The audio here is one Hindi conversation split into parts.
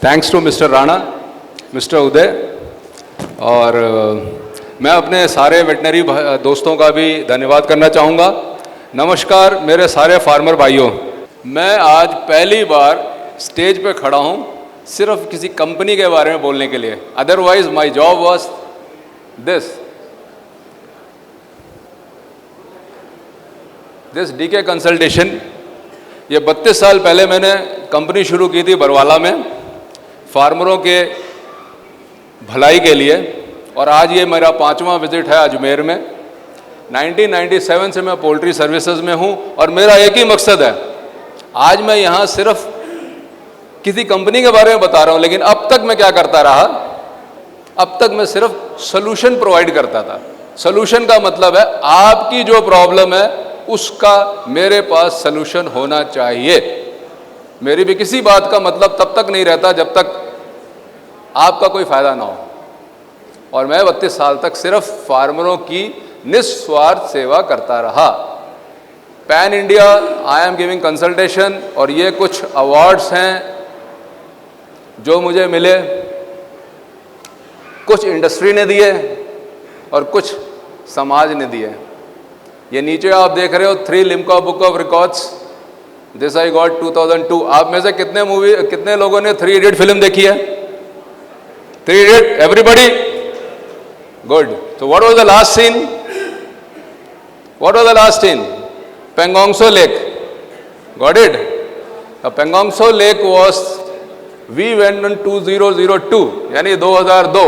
Thanks to mister Rana, mister Uday, और मैं अपने सारे वेटनरी दोस्तों का भी धन्यवाद करना चाहूँगा। नमस्कार मेरे सारे फार्मर भाइयों, मैं आज पहली बार स्टेज पे खड़ा हूँ सिर्फ किसी कंपनी के बारे में बोलने के लिए। Otherwise my job was this DK consultation. ये 32 साल पहले मैंने कंपनी शुरू की थी बरवाला में फार्मरों के भलाई के लिए, और आज ये मेरा 5वां विजिट है अजमेर में। 1997 से मैं पोल्ट्री सर्विसेज में हूँ और मेरा एक ही मकसद है। आज मैं यहाँ सिर्फ किसी कंपनी के बारे में बता रहा हूँ, लेकिन अब तक मैं क्या करता रहा, अब तक मैं सिर्फ सोल्यूशन प्रोवाइड करता था। सोल्यूशन का मतलब है आपकी जो प्रॉब्लम है उसका मेरे पास सोल्यूशन होना चाहिए। मेरी भी किसी बात का मतलब तब तक नहीं रहता जब तक आपका कोई फायदा ना हो। और मैं 32 साल तक सिर्फ फार्मरों की निस्वार्थ सेवा करता रहा। Pan India I am giving consultation, और ये कुछ अवार्ड्स हैं जो मुझे मिले, कुछ इंडस्ट्री ने दिए और कुछ समाज ने दिए। ये नीचे आप देख रहे हो 3 Limca book of records, this I got 2002। आप में से कितने लोगों ने 3 इडियट फिल्म देखी है? 3 idiot, everybody? Good. So what was the last scene? What was the last scene? Pangongso Lake. Got it? Pangongso Lake was, we went in 2002, यानी 2002।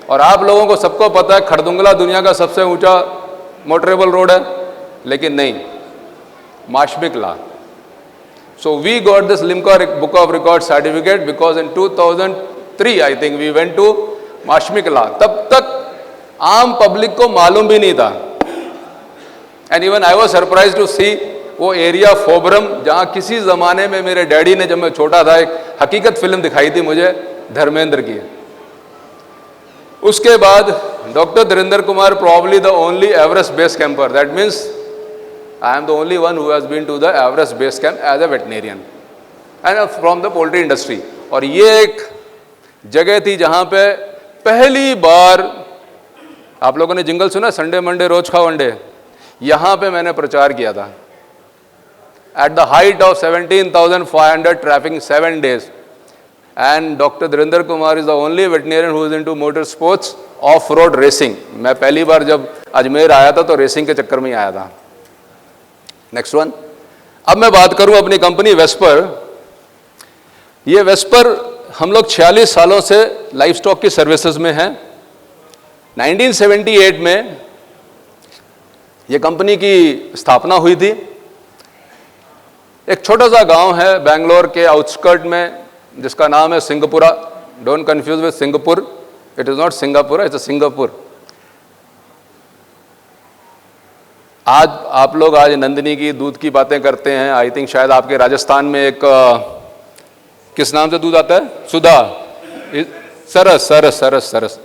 और आप लोगों को सबको पता है खरदुंगला दुनिया का सबसे ऊंचा मोटरेबल रोड है, लेकिन नहीं, माशमिकला। So we got this Limca Book of Records certificate because in 2003 I think we went to माशमिकला। तब तक आम पब्लिक को मालूम भी नहीं था। And even I was surprise to see वो एरिया फोबरम, जहाँ किसी ज़माने में मेरे डैडी ने, जब मैं छोटा था, एक हकीकत फिल्म दिखाई थी मुझे धर्मेंद्र की। उसके बाद doctor Dhirendra Kumar, probably the only Everest base camper, that means I am the only one who has been to the Everest base camp as a veterinarian and from the poultry industry. और ये एक जगह थी जहाँ पे पहली बार, आप लोगों ने जिंगल सुना, संडे मंडे रोज खाओ अंडे, यहाँ पे मैंने प्रचार किया था। At the height of 17,500 traffic 7 days, and doctor Dhirendra Kumar is the only veterinarian who is into motor sports, of road racing. मैं पहली बार जब अजमेर आया था तो रेसिंग के चक्कर में ही आया था। Next one. अब मैं बात करूं अपनी कंपनी वेस्पर। ये वेस्पर हम लोग 46 सालों से लाइफ स्टॉक की सर्विसेज में हैं। 1978 में ये कंपनी की स्थापना हुई थी। एक छोटा सा गांव है बेंगलोर के आउटस्कर्ट में जिसका नाम है Singapura. Don't confuse with Singapore, it is not Singapore, it's Singapore. आज आप लोग आज नंदिनी की दूध की बातें करते हैं। आई थिंक शायद आपके राजस्थान में एक किस नाम से दूध आता है? सुधा, सरस सरस सरस सरस।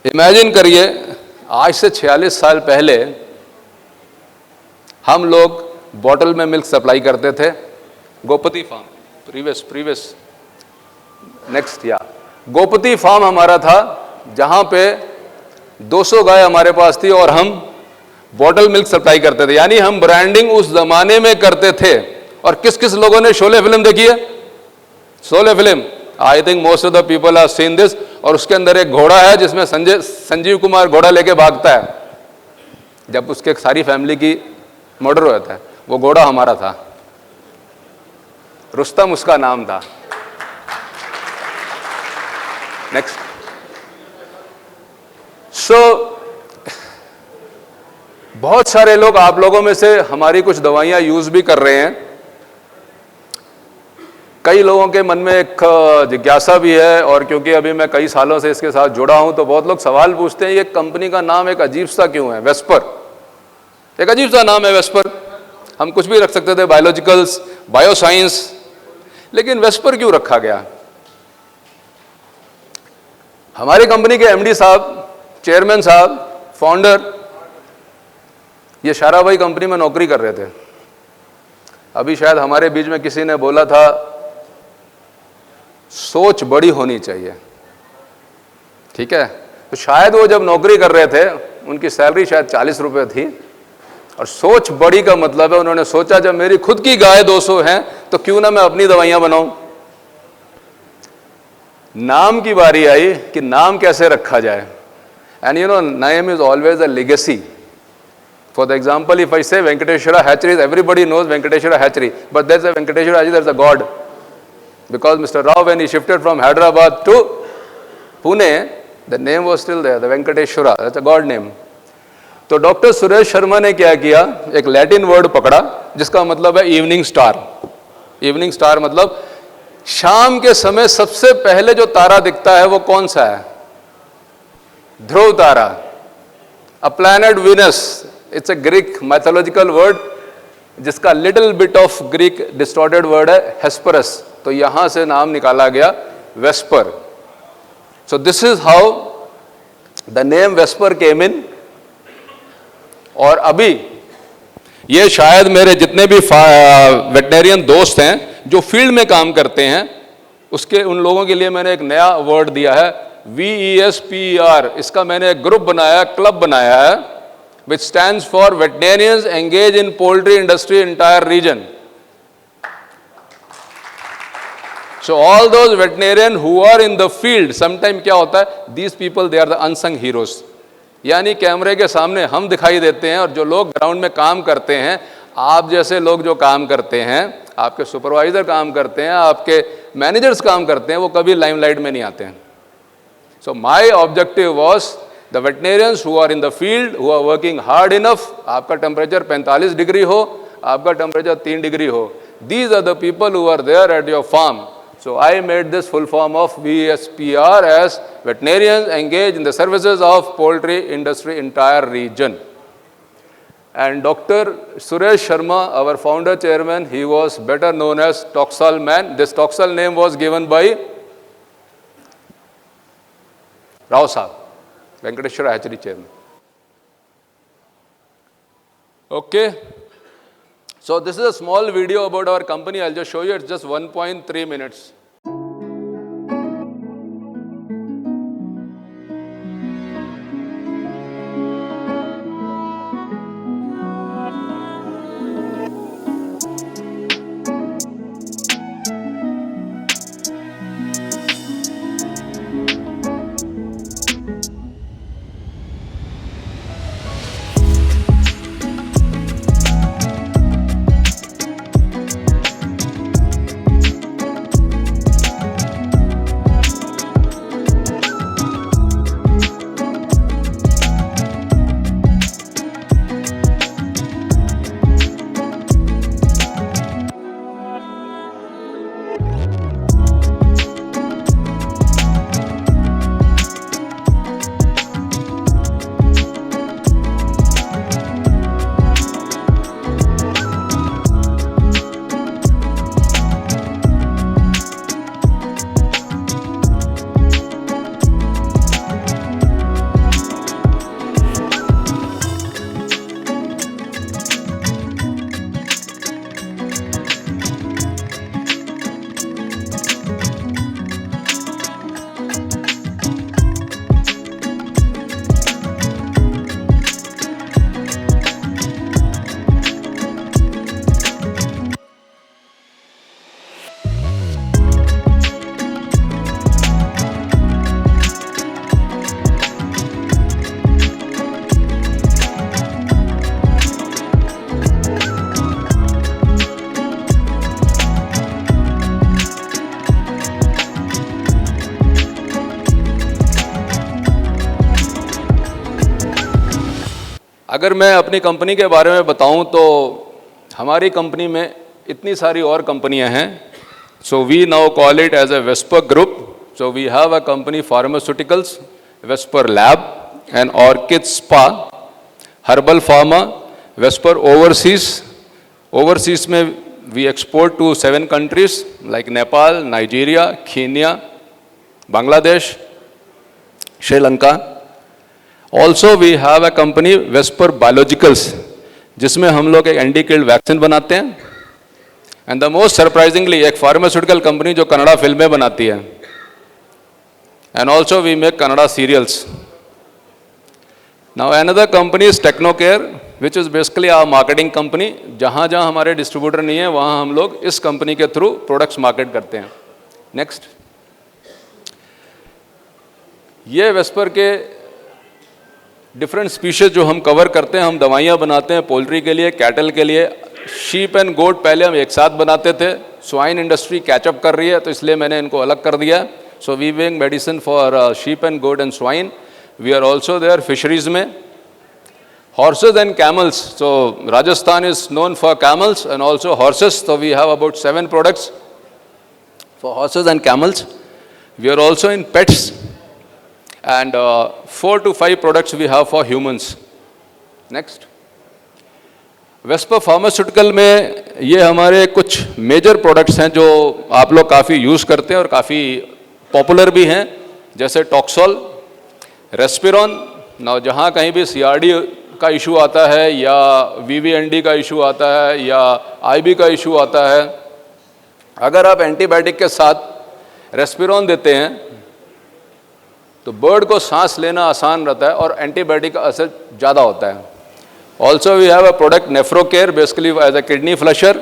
इमेजिन करिए, आज से 46 साल पहले हम लोग बॉटल में मिल्क सप्लाई करते थे। गोपति फार्म, प्रीवियस नेक्स्ट, या गोपति फार्म हमारा था, जहां पे 200 गाय हमारे पास थी और हम बॉटल मिल्क सप्लाई करते थे। यानी हम ब्रांडिंग उस जमाने में करते थे। और किस किस लोगों ने शोले फिल्म देखी है? Sholay film, I think most of the people have seen this. और उसके अंदर एक घोड़ा है जिसमें संजीव कुमार घोड़ा लेके भागता है जब उसके सारी फैमिली की मर्डर हो जाता है। वो घोड़ा हमारा था, रुस्तम उसका नाम था। नेक्स्ट। सो बहुत सारे लोग, आप लोगों में से हमारी कुछ दवाइयां यूज भी कर रहे हैं। कई लोगों के मन में एक जिज्ञासा भी है, और क्योंकि अभी मैं कई सालों से इसके साथ जुड़ा हूं तो बहुत लोग सवाल पूछते हैं, ये कंपनी का नाम एक अजीब सा क्यों है? वेस्पर, एक अजीब सा नाम है वेस्पर। हम कुछ भी रख सकते थे, बायोलॉजिकल्स, बायोसाइंस, लेकिन वेस्पर क्यों रखा गया? हमारी कंपनी के एमडी साहब, चेयरमैन साहब, फाउंडर, ये शाराभाई कंपनी में नौकरी कर रहे थे। अभी शायद हमारे बीच में किसी ने बोला था सोच बड़ी होनी चाहिए, ठीक है। तो शायद वो जब नौकरी कर रहे थे उनकी सैलरी शायद 40 रुपये थी, और सोच बड़ी का मतलब है उन्होंने सोचा जब मेरी खुद की गाय 200 हैं तो क्यों ना मैं अपनी दवाइयां बनाऊं। नाम की बारी आई कि नाम कैसे रखा जाए, and you know name is always a legacy. For the example, if I say Venkateshwara Hatcheries, everybody knows Venkateshwara Hatchery, but there's a Venkateshwara Hatchery, there's a God. Because Mr. Rao, when he shifted from Hyderabad to Pune, the name was still there, the Venkateshwara, that's a God name. तो डॉक्टर सुरेश शर्मा ने क्या किया, एक लैटिन वर्ड पकड़ा जिसका मतलब है इवनिंग स्टार। इवनिंग स्टार मतलब शाम के समय सबसे पहले जो तारा दिखता है वो कौन सा है? ध्रुव तारा, a planet Venus. It's a Greek mythological word जिसका little bit of Greek distorted word है हेस्परस, तो यहां से नाम निकाला गया Vesper. So this is how the name Vesper came in. और अभी ये शायद मेरे जितने भी वेटनेरियन दोस्त हैं जो फील्ड में काम करते हैं उसके उन लोगों के लिए मैंने एक नया वर्ड दिया है VESPER। इसका मैंने एक ग्रुप बनाया, क्लब बनाया है, which stands for Veterinarians Engaged in Poultry Industry Entire Region. So all those veterinarians who are in the field, sometime क्या होता है, these people they are the unsung heroes. यानी कैमरे के सामने हम दिखाई देते हैं और जो लोग ग्राउंड में काम करते हैं, आप जैसे लोग जो काम करते हैं, आपके सुपरवाइजर काम करते हैं, आपके मैनेजर्स काम करते हैं, वो कभी लाइमलाइट में नहीं आते हैं। So my objective was the veterinarians who are in the field, who are working hard enough, आपका टेम्परेचर 45 डिग्री हो, आपका टेम्परेचर 3 डिग्री हो, these are the people who are there at your farm. So I made this full form of VESPER as Veterinarians Engaged in the Services of Poultry Industry Entire Region. And Dr. Suresh Sharma, our founder chairman, he was better known as Toxal Man. This Toxal name was given by Rao Saab, Venkateshwara Hatchery chairman. Okay. So this is a small video about our company. I'll just show you. It's just 1.3 minutes. अगर मैं अपनी कंपनी के बारे में बताऊं तो हमारी कंपनी में इतनी सारी और कंपनियां हैं. So we now call it as a Vesper group. So we have a company pharmaceuticals, Vesper lab and Orchid spa, herbal pharma, Vesper overseas. Overseas में we export to 7 countries like Nepal, Nigeria, Kenya, Bangladesh, Sri Lanka. Also we have a company Vesper Biologicals. जिसमें हम लोग एक एंटी किल्ड वैक्सीन बनाते हैं। एंड द मोस्ट सरप्राइजिंगली एक फार्मास्यूटिकल कंपनी जो कन्नड़ा फिल्में बनाती है। And also we make Kannada serials. Now another company is Technocare which is basically our marketing company. जहाँ जहाँ हमारे डिस्ट्रीब्यूटर नहीं है वहाँ हम लोग इस कंपनी के थ्रू प्रोडक्ट्स मार्केट करते हैं। नेक्स्ट, ये वेस्पर के डिफरेंट स्पीशीज जो हम कवर करते हैं। हम दवाइयाँ बनाते हैं पोल्ट्री के लिए, कैटल के लिए। शीप एंड गोट पहले हम एक साथ बनाते थे, स्वाइन इंडस्ट्री कैचअप कर रही है तो इसलिए मैंने इनको अलग कर दिया। So we make medicine for sheep and goat and swine. We are also there fisheries में। Horses and camels, so Rajasthan is known for camels and also horses. तो we have about 7 products for horses and camels. We are also in pets and 4 to 5 products we have for humans. Next, VSEPR pharmaceutical में ये हमारे कुछ मेजर प्रोडक्ट्स हैं जो आप लोग काफ़ी यूज़ करते हैं और काफ़ी पॉपुलर भी हैं, जैसे टॉक्सोल, रेस्पिरॉन। ना जहाँ कहीं भी सीआरडी का इशू आता है या वीवीएनडी का इशू आता है या आईबी का इशू आता है, अगर आप एंटीबायोटिक के साथ रेस्पिरॉन देते हैं तो बर्ड को सांस लेना आसान रहता है और एंटीबायोटिक का असर ज़्यादा होता है। Also we have a product Nephrocare, basically as a kidney flusher.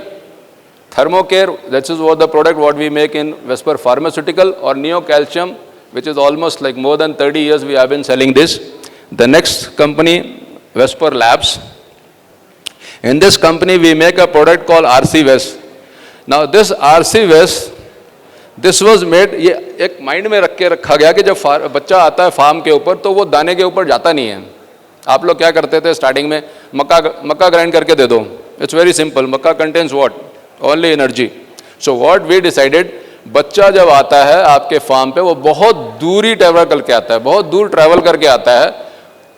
Thermocare, that is what the product what we make in Vesper pharmaceutical. और neo calcium which is almost like more than 30 years we have been selling this. The next company Vesper labs. In this company we make a product call RC west. Now this RC west, this was made, ये एक माइंड में रख के रखा गया कि जब बच्चा आता है फार्म के ऊपर तो वो दाने के ऊपर जाता नहीं है। आप लोग क्या करते थे स्टार्टिंग में, मक्का ग्राइंड करके दे दो। इट्स वेरी सिंपल, मक्का contains what, only energy. So what we decided, बच्चा जब आता है आपके फार्म पे वो बहुत दूरी ट्रैवल करके आता है, बहुत दूर ट्रैवल करके आता है,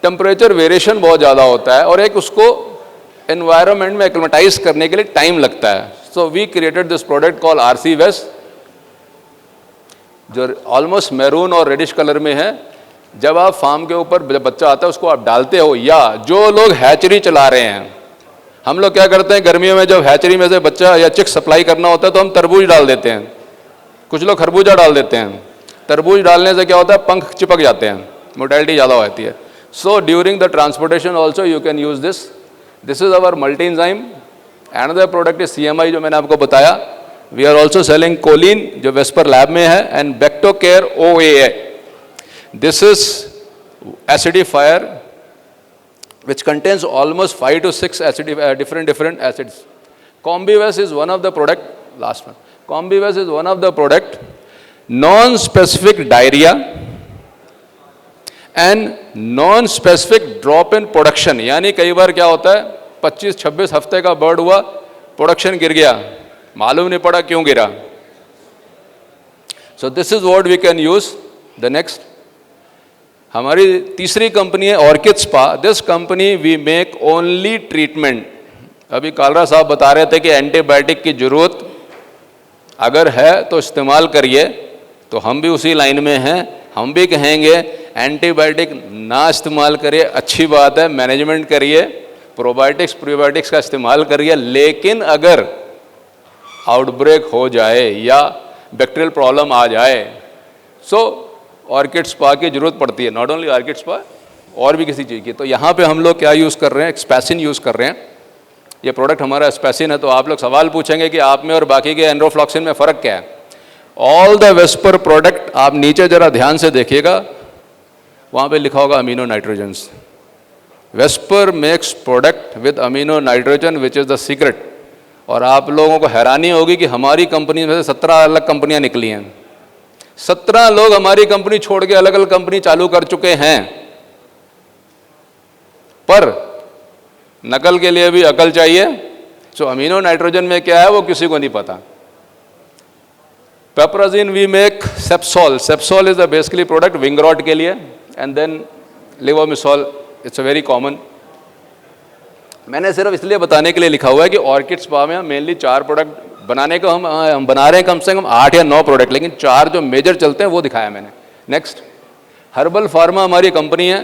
टेम्परेचर वेरिएशन बहुत ज़्यादा होता है और एक उसको एनवायरनमेंट में एक्लिमेटाइज करने के लिए टाइम लगता है। So we created this product call RC west, जो ऑलमोस्ट मैरून और रेडिश कलर में है। जब आप फार्म के ऊपर जब बच्चा आता है उसको आप डालते हो, या जो लोग हैचरी चला रहे हैं, हम लोग क्या करते हैं गर्मियों में जब हैचरी में से बच्चा या चिक सप्लाई करना होता है तो हम तरबूज डाल देते हैं, कुछ लोग खरबूजा डाल देते हैं। तरबूज डालने से क्या होता है, पंख चिपक जाते हैं, मोर्टेलिटी ज़्यादा होती है। So during the transportation also you can use this. This is our multi enzyme. Another product is CMI जो मैंने आपको बताया। We are also selling choline जो वेस्पर लैब में है, and Bactocare OAA। This is acidifier which contains almost 5 to 6 different acids. Combives is one of the product, last one. Combives is one of the product, non-specific diarrhea and non-specific drop in production. यानी कई बार क्या होता है 25-26 हफ्ते का बर्ड हुआ, प्रोडक्शन गिर गया, मालूम नहीं पड़ा क्यों गिरा। So this is what we can use. The next, हमारी तीसरी कंपनी है orchid spa. This company we make only treatment. अभी कालरा साहब बता रहे थे कि एंटीबायोटिक की जरूरत अगर है तो इस्तेमाल करिए, तो हम भी उसी लाइन में हैं। हम भी कहेंगे एंटीबायोटिक ना इस्तेमाल करिए, अच्छी बात है, मैनेजमेंट करिए, प्रोबायोटिक्स प्रीबायोटिक्स का इस्तेमाल करिए, लेकिन अगर आउटब्रेक हो जाए या बैक्टीरियल प्रॉब्लम आ जाए सो ऑर्किड स्पा की जरूरत पड़ती है। नॉट ओनली ऑर्किड स्पा, और भी किसी चीज़ की। तो यहाँ पे हम लोग क्या यूज़ कर रहे हैं, एक्सपैसिन यूज़ कर रहे हैं। ये प्रोडक्ट हमारा एक्सपैसिन है। तो आप लोग सवाल पूछेंगे कि आप में और बाकी के एंड्रोफ्लॉक्सिन में फ़र्क क्या है। ऑल द वेस्पर प्रोडक्ट आप नीचे ज़रा ध्यान से देखिएगा, वहाँ पे लिखा होगा amino nitrogens. VSEPR makes product with amino nitrogen which is the secret. और आप लोगों को हैरानी होगी कि हमारी कंपनी में से 17 अलग कंपनियां निकली हैं। 17 लोग हमारी कंपनी छोड़ के अलग अलग कंपनी चालू कर चुके हैं, पर नकल के लिए भी अकल चाहिए। सो अमीनो नाइट्रोजन में क्या है वो किसी को नहीं पता। Piperazine we make Sepsol. Sepsol is a basically product wing rot के लिए, and then levamisole, it's a very common. मैंने सिर्फ इसलिए बताने के लिए लिखा हुआ है कि ऑर्किड स्पा में मेनली 4 प्रोडक्ट बनाने को हम बना रहे हैं, कम से कम 8 या 9 प्रोडक्ट, लेकिन 4 जो मेजर चलते हैं वो दिखाया मैंने। नेक्स्ट, हर्बल फार्मा हमारी कंपनी है।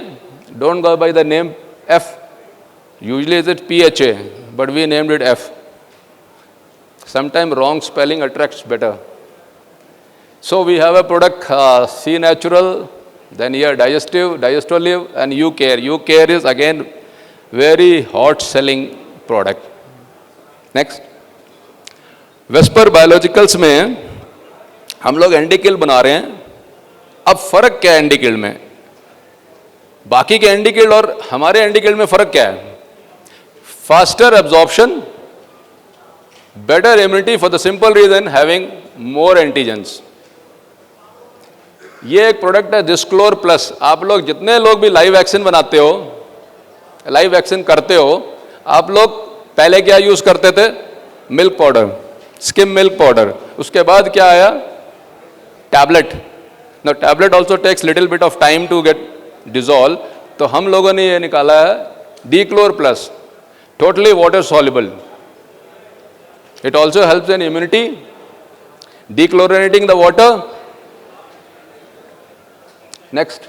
Don't go by the name F, Usually is it PHA, but we named it F. Sometimes wrong spelling attracts better. So we have a product C Natural, then here Digestolive and U-Care. U-Care is again very hot selling product. Next. Vesper Biologicals में हम लोग एंडीकिल बना रहे हैं. अब फर्क क्या है एंडीकिल में? बाकी के एंडीकिल और हमारे एंडीकिल में फर्क क्या है? Faster absorption, better immunity for the simple reason having more antigens. ये एक प्रोडक्ट है डिस्क्लोर प्लस. आप लोग जितने लोग भी लाइव वैक्सीन बनाते हो, लाइव वैक्सीन करते हो, आप लोग पहले क्या यूज करते थे? Milk powder, skim milk powder. उसके बाद क्या आया? Tablet. Now tablet also takes little bit of time to get dissolve. तो हम लोगों ने ये निकाला है Dechlor plus, totally water soluble. It also helps in immunity, dechlorinating the water. Next.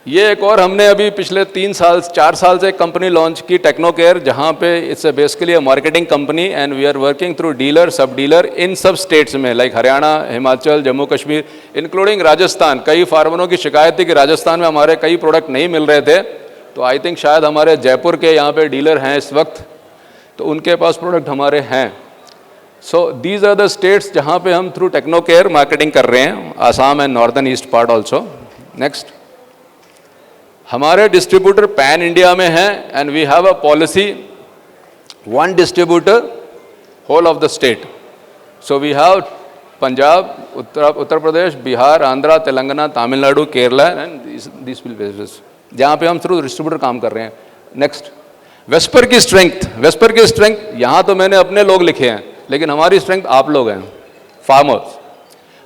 ये एक और हमने अभी पिछले 4 साल से एक कंपनी लॉन्च की, टेक्नोकेयर, जहाँ पे it's basically a marketing company and we are working through dealer, sub dealer इन सब स्टेट्स में, लाइक हरियाणा, हिमाचल, जम्मू कश्मीर, इंक्लूडिंग राजस्थान. कई फार्मरों की शिकायत थी कि राजस्थान में हमारे कई प्रोडक्ट नहीं मिल रहे थे. तो आई थिंक शायद हमारे जयपुर के यहाँ पे डीलर हैं इस वक्त, तो उनके पास प्रोडक्ट हमारे हैं. So these are the states जहाँ पे हम थ्रू टेक्नोकेयर मार्केटिंग कर रहे हैं, Assam and northern east part also. Next. हमारे डिस्ट्रीब्यूटर पैन इंडिया में हैं and we have a policy, one distributor whole of the state. So we have Punjab, Uttar Pradesh, Bihar, Andhra, Telangana, Tamil Nadu, Kerala and this will basis, जहाँ पे हम थ्रू डिस्ट्रीब्यूटर काम कर रहे हैं. नेक्स्ट. वेस्पर की स्ट्रेंथ. वेस्पर की स्ट्रेंथ यहाँ तो मैंने अपने लोग लिखे हैं, लेकिन हमारी स्ट्रेंथ आप लोग हैं, farmers.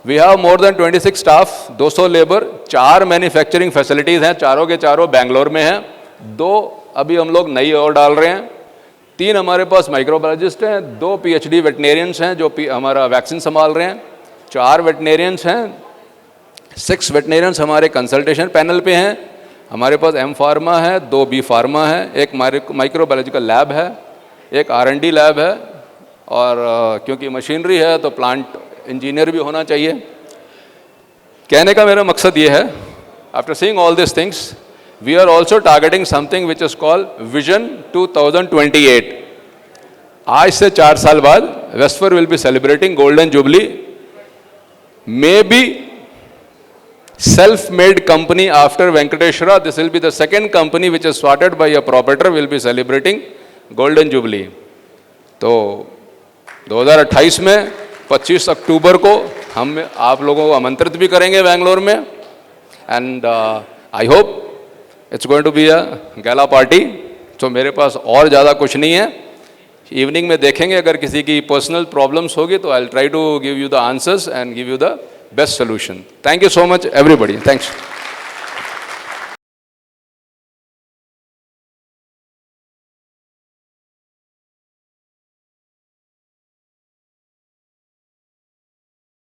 We have more than 26 staff, 200 labour, 4 manufacturing facilities हैं, चारों के चारों बेंगलोर में हैं. 2 अभी हम लोग नई और डाल रहे हैं. 3 हमारे पास माइक्रोबायोलॉजिस्ट हैं, 2 PhD वेटनेरियंस हैं जो हमारा वैक्सीन संभाल रहे हैं, 4 वेटनेरियंस हैं, 6 वेटनेरियंस हमारे कंसल्टेशन पैनल पे हैं. हमारे पास M फार्मा है, 2 B फार्मा है, एक माइक्रोबायोलॉजिकल लैब है, एक R&D लैब है, और क्योंकि मशीनरी है तो प्लांट इंजीनियर भी होना चाहिए. कहने का मेरा मकसद ये है, after seeing all this things, we are also targeting something which is called vision 2028. आज से 4 साल बाद Vesper will be celebrating golden jubilee. May be self-made company after Venkateshwara, this will be the second company which is started by a proprietor will be celebrating golden jubilee. तो 2028 में 25 अक्टूबर को हम आप लोगों को आमंत्रित भी करेंगे बेंगलोर में, and I hope it's going to be a gala party. तो मेरे पास और ज़्यादा कुछ नहीं है, इवनिंग में देखेंगे. अगर किसी की पर्सनल प्रॉब्लम्स होगी तो I will try to give you the answers and give you the best solution. Thank you so much everybody. Thanks.